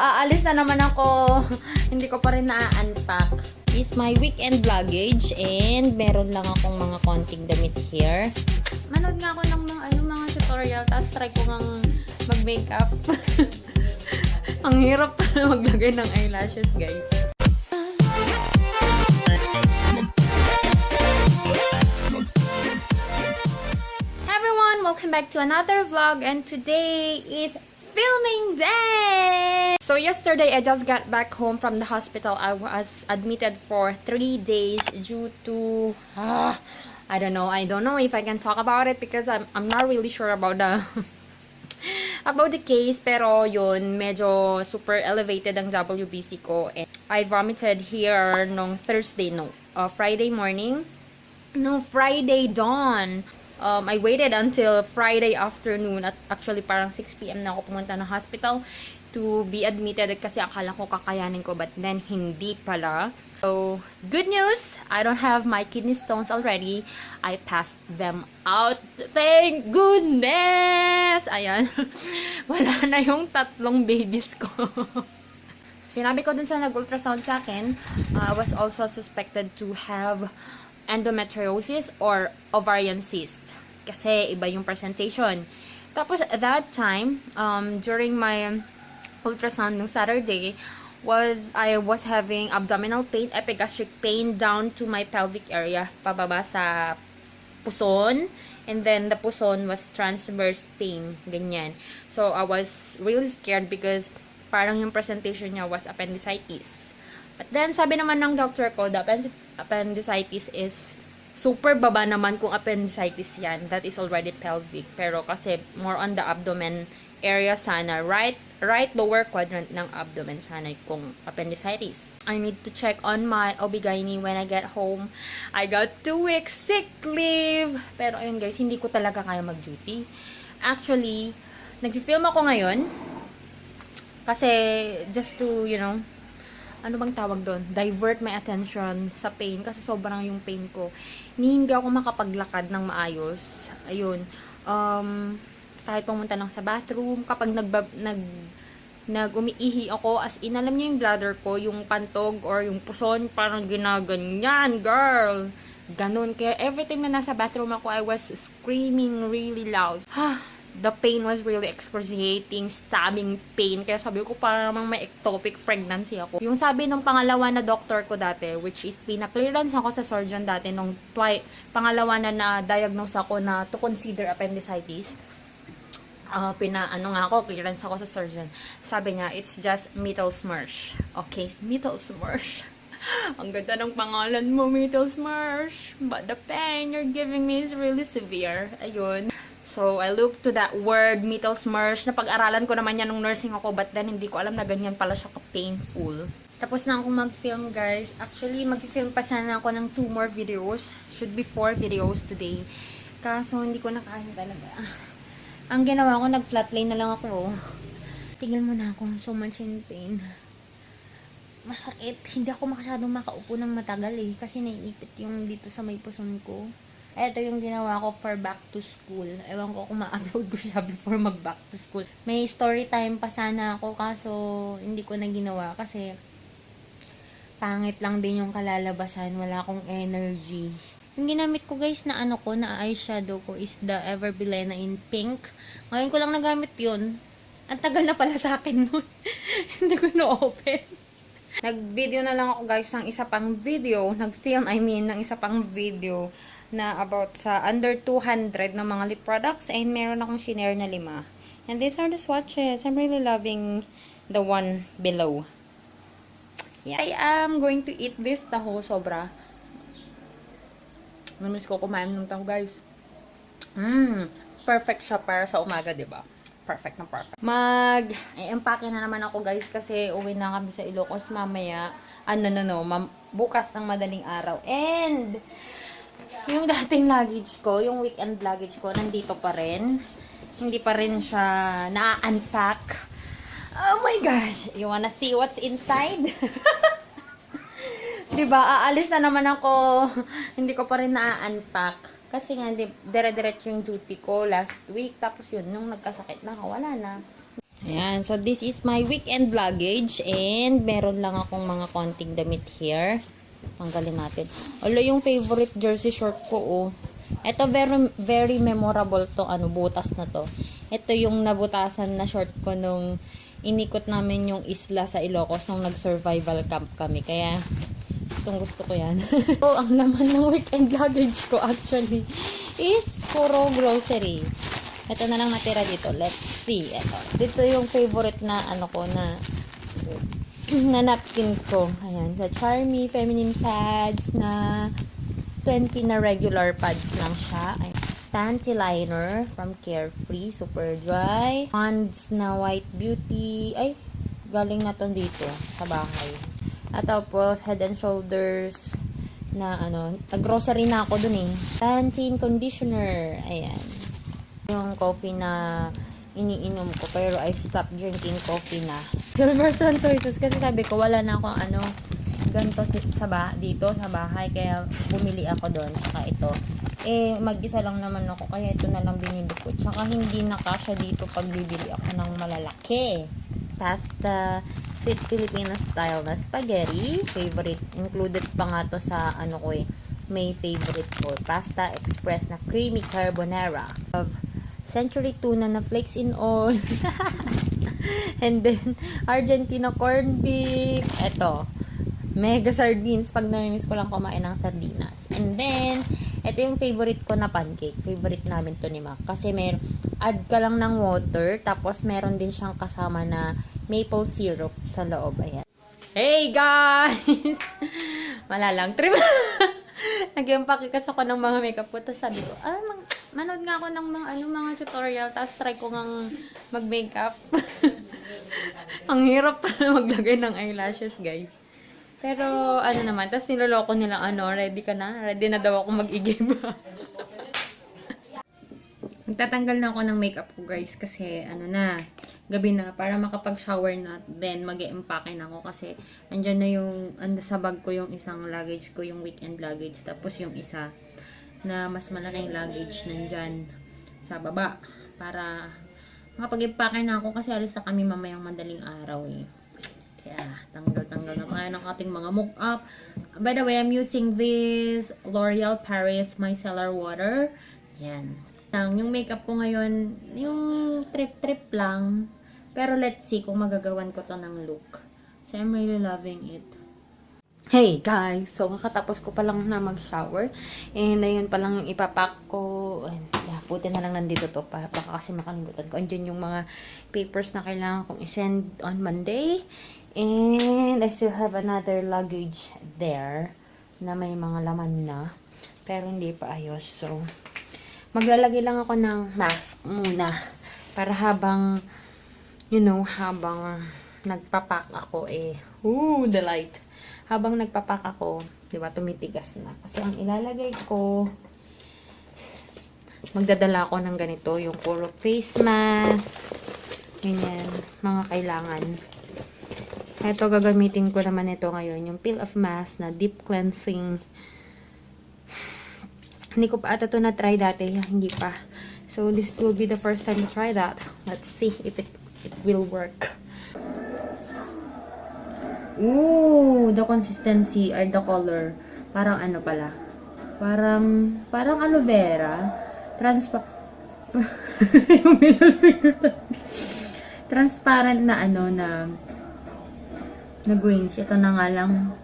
Aalis na naman ako. Hindi ko pa rin na-unpack. Is my weekend luggage and meron lang akong mga konting damit here. Manood nga ako ng mga tutorial tapos try ko ngang mag-makeup. Ang hirap maglagay ng eyelashes, guys. Hi everyone! Welcome back to another vlog and today is filming day! So yesterday, I just got back home from the hospital. I was admitted for 3 days due to... I don't know if I can talk about it because I'm not really sure about the... about the case. Pero yun, medyo super elevated ang WBC ko. And I vomited here nung Friday morning. No, Friday dawn. I waited until Friday afternoon at actually parang 6 PM na ako pumunta ng hospital to be admitted kasi akala ko kakayanin ko but then hindi pala. So, good news! I don't have my kidney stones already. I passed them out. Thank goodness! Ayan. Wala na yung 3 babies ko. Sinabi ko dun sa nag-ultrasound sa akin, I was also suspected to have endometriosis or ovarian cyst. Kasi iba yung presentation. Tapos at that time, during my ultrasound nung Saturday, I was having abdominal pain, epigastric pain down to my pelvic area, pababa sa puson, and then the puson was transverse pain, ganyan. So I was really scared because parang yung presentation niya was appendicitis. But then sabi naman ng doctor ko, the appendicitis is super baba naman kung appendicitis yan. That is already pelvic. Pero kasi more on the abdomen area sana. Right lower quadrant ng abdomen sana kung appendicitis. I need to check on my OB-GYN when I get home. I got 2 weeks sick leave. Pero ayun guys, hindi ko talaga kaya mag-duty. Actually, nag-film ako ngayon. Kasi just to, ano bang tawag doon? Divert my attention sa pain kasi sobrang yung pain ko. Hindi ako makapaglakad ng maayos. Ayun. Kahit pumunta lang sa bathroom, kapag nag-umiihi ako, as in, alam niyo yung bladder ko, yung pantog or yung puson, parang ginaganyan, girl. Ganun. Kaya every time na nasa bathroom ako, I was screaming really loud. The pain was really excruciating, stabbing pain. Kaya sabi ko, parang may ectopic pregnancy ako. Yung sabi ng pangalawa na doctor ko dati, which is pinaklearance ako sa surgeon dati, nung pangalawa na na-diagnose ako na to consider appendicitis. Clearance ako sa surgeon. Sabi niya, it's just Mittelsmarsh. Okay, Mittelsmarsh. Ang ganda ng pangalan mo, Mittelsmarsh. But the pain you're giving me is really severe. Ayun. So, I looked to that word, Mittelsmarsh. Napag-aralan ko naman yan nung nursing ako, but then hindi ko alam na ganyan pala siya ka-painful. Tapos na akong mag-film, guys. Actually, mag-film pa sana ako ng 2 more videos. Should be 4 videos today. Kaso, hindi ko na kaya talaga. Ang ginawa ko, nag-flatline na lang ako. Tigil mo na ako. So much in pain. Masakit. Hindi ako masyadong makaupo ng matagal eh. Kasi naiipit yung dito sa may puson ko. Ito yung ginawa ko for back to school. Ewan ko kung ma-upload ko siya before mag-back to school. May story time pa sana ako kaso hindi ko na ginawa kasi pangit lang din yung kalalabasan. Wala akong energy. Yung ginamit ko guys na na eyeshadow ko is the Everbilena in pink. Ngayon ko lang nagamit yun. Ang tagal na pala sa akin nun. Hindi ko na-open. Nag-video na lang ako guys ng isa pang video. Nag-film, ng isa pang video na about sa under 200 na mga lip products and meron akong shinare na 5. And these are the swatches. I'm really loving the one below. Yeah. I am going to eat this taho sobra. Namiss ko kumain ng taho guys. Perfect siya para sa umaga, diba? Perfect na perfect. Mag-empake na naman ako guys kasi uwi na kami sa Ilocos mamaya. Bukas ng madaling araw. And yung dating luggage ko, yung weekend luggage ko, nandito pa rin. Hindi pa rin siya na-unpack. Oh my gosh! You wanna see what's inside? Diba, aalis na naman ako. Hindi ko pa rin na-unpack. Kasi nga, dire-diretso yung duty ko last week. Tapos yun, nung nagkasakit na ako, wala na. Ayan. So, this is my weekend luggage. And, meron lang akong mga konting damit here. Tanggalin natin. Although, yung favorite jersey short ko, oh. Ito, very, very memorable to. Butas na to. Ito yung nabutasan na short ko nung inikot namin yung isla sa Ilocos nung nag-survival camp kami. Kaya, gusto ko yan. So, ang laman ng weekend luggage ko actually is puro grocery. Ito na lang natira dito. Let's see. Ito. Dito yung favorite na na napkin ko. Ayan. Sa Charmy feminine pads na 20 na regular pads lang siya. Ayan. Panty liner from Carefree. Super dry. Ponds na white beauty. Ay, galing na to dito sa bahay. At tapos, Head and Shoulders na grocery na ako dun eh. Pantene conditioner. Ayan. Yung coffee na iniinom ko. Pero I stopped drinking coffee na. Silver Sun Choices. Kasi sabi ko, wala na akong ganito dito sa bahay. Kaya bumili ako dun. Tsaka ito. Eh, mag-isa lang naman ako. Kaya ito na lang binili ko. Tsaka hindi na kasya dito pag bibili ako ng malalaki. Pasta. Sweet Filipina style na spaghetti. Favorite. Included pa nga to sa may favorite ko. Pasta Express na creamy carbonara. Of Century tuna na flakes in oil. And then, Argentina corned beef. Ito. Mega sardines. Pag namimiss ko lang kumain ng sardinas. And then, ito yung favorite ko na pancake. Favorite namin to ni Mac. Kasi add ka lang ng water. Tapos, meron din siyang kasama na maple syrup sa loob. Ayan. Hey guys! Malalang trip. Nag-pakikas ako ng mga makeup ko. Tapos sabi ko, manood nga ako ng mga tutorial. Tapos try ko ngang mag-makeup. Ang hirap pala maglagay ng eyelashes, guys. Pero, naman. Tapos niloloko nila, ready ka na? Ready na daw ako mag-igib. Magtatanggal na ako ng makeup ko, guys. Kasi, gabi na. Para makapag-shower na. Then, mag-e-empake na ako. Kasi, andyan na yung, sa bag ko yung isang luggage ko, yung weekend luggage. Tapos, yung isa na mas malaking luggage nandyan sa baba. Para makapag-empake na ako. Kasi, alis na kami mamayang madaling araw, eh. Kaya, tanggal na tayo ng ating mga mock-up. By the way, I'm using this L'Oreal Paris Micellar Water. Yan. Yung makeup ko ngayon, yung trip lang. Pero let's see kung magagawan ko to ng look. So, I'm really loving it. Hey guys! So, kakatapos ko pa lang na mag-shower. And ayun pa lang yung ipapack ko. Puti na lang nandito to. Baka kasi makalimutan ko. Andyan yung mga papers na kailangan kong isend on Monday. And I still have another luggage there na may mga laman na. Pero hindi pa ayos. So, maglalagay lang ako ng mask muna. Para habang, habang nagpapak ako delight. Habang nagpapak ako, diba, tumitigas na. Kasi ang ilalagay ko, magdadala ako ng ganito, yung puro face mask, ganyan, mga kailangan. Ito, gagamitin ko naman ito ngayon, yung peel of mask na deep cleansing. Hindi ko pa ata ito na-try dati. Hindi pa. So, this will be the first time to try that. Let's see if it will work. Ooh, the consistency or the color. Parang pala. Parang aloe vera. Yung middle finger. Transparent na na greenish. Ito na nga lang.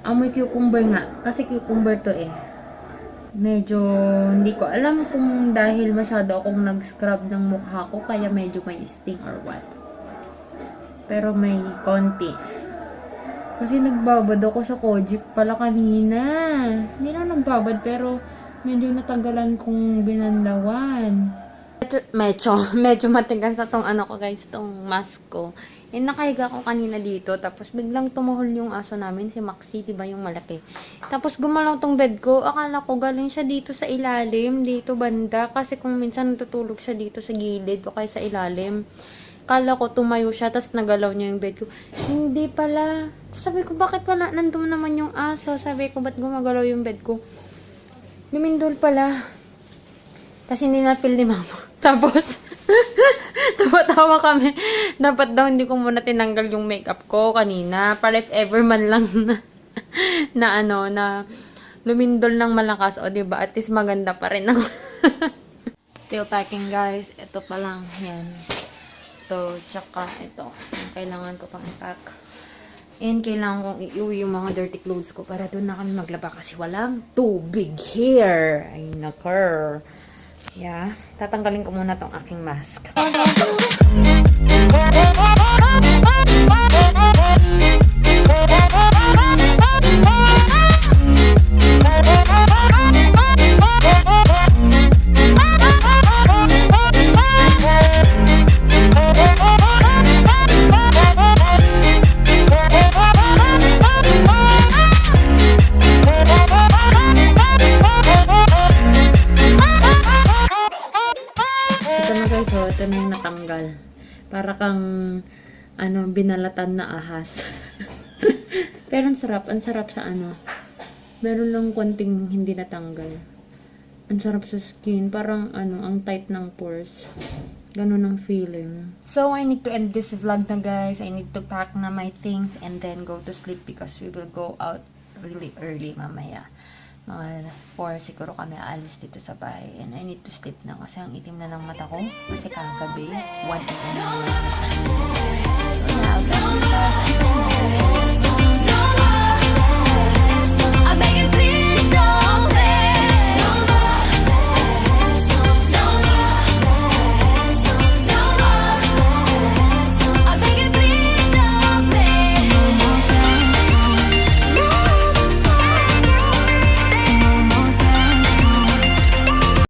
Amoy cucumber nga. Kasi cucumber to eh. Medyo, hindi ko alam kung dahil masyado akong nag-scrub ng mukha ko, kaya medyo may sting or what. Pero may konti. Kasi nagbabad ako sa Kojic pala kanina. Hindi na nagbabad, pero medyo natanggalan kong binandawan. Medyo matigas na tong ko guys, tong mask ko. Nakahiga ko kanina dito, tapos biglang tumuhol yung aso namin, si Maxi, diba yung malaki. Tapos gumalaw tong bed ko, akala ko galing siya dito sa ilalim, dito banda, kasi kung minsan natutulog siya dito sa gilid o kaya sa ilalim. Akala ko tumayo siya, tapos nagalaw niya yung bed ko. Hindi pala. Sabi ko, bakit wala? Nandun naman yung aso. Sabi ko, ba't gumagalaw yung bed ko? Lumindol pala. Tapos hindi na feel ni mama. Tapos, Tawa-tawa kami. Dapat daw hindi ko muna tinanggal yung makeup ko kanina. Para if ever man lang na lumindol ng malakas. O, diba? At least maganda pa rin ako. Still packing, guys. Ito pa lang. Yan. Ito. Tsaka ito. Kailangan ko pang i-pack. And kailangan kong iuwi yung mga dirty clothes ko para doon na kami maglaba kasi walang tubig here. Ay, nakar. Yeah. Tatanggalin ko muna tong aking mask. Ito na yung natanggal. Para kang, binalatan na ahas. Pero ang sarap sa meron lang konting hindi natanggal. Ang sarap sa skin. Parang, ang tight ng pores. Ganun ang feeling. So, I need to end this vlog na, guys. I need to pack na my things and then go to sleep because we will go out really early mamaya. Mga 4 siguro kami aalis dito sa bahay. And I need to sleep na kasi ang itim na ng mata ko. Kasi kagabi, 1 AM na. So,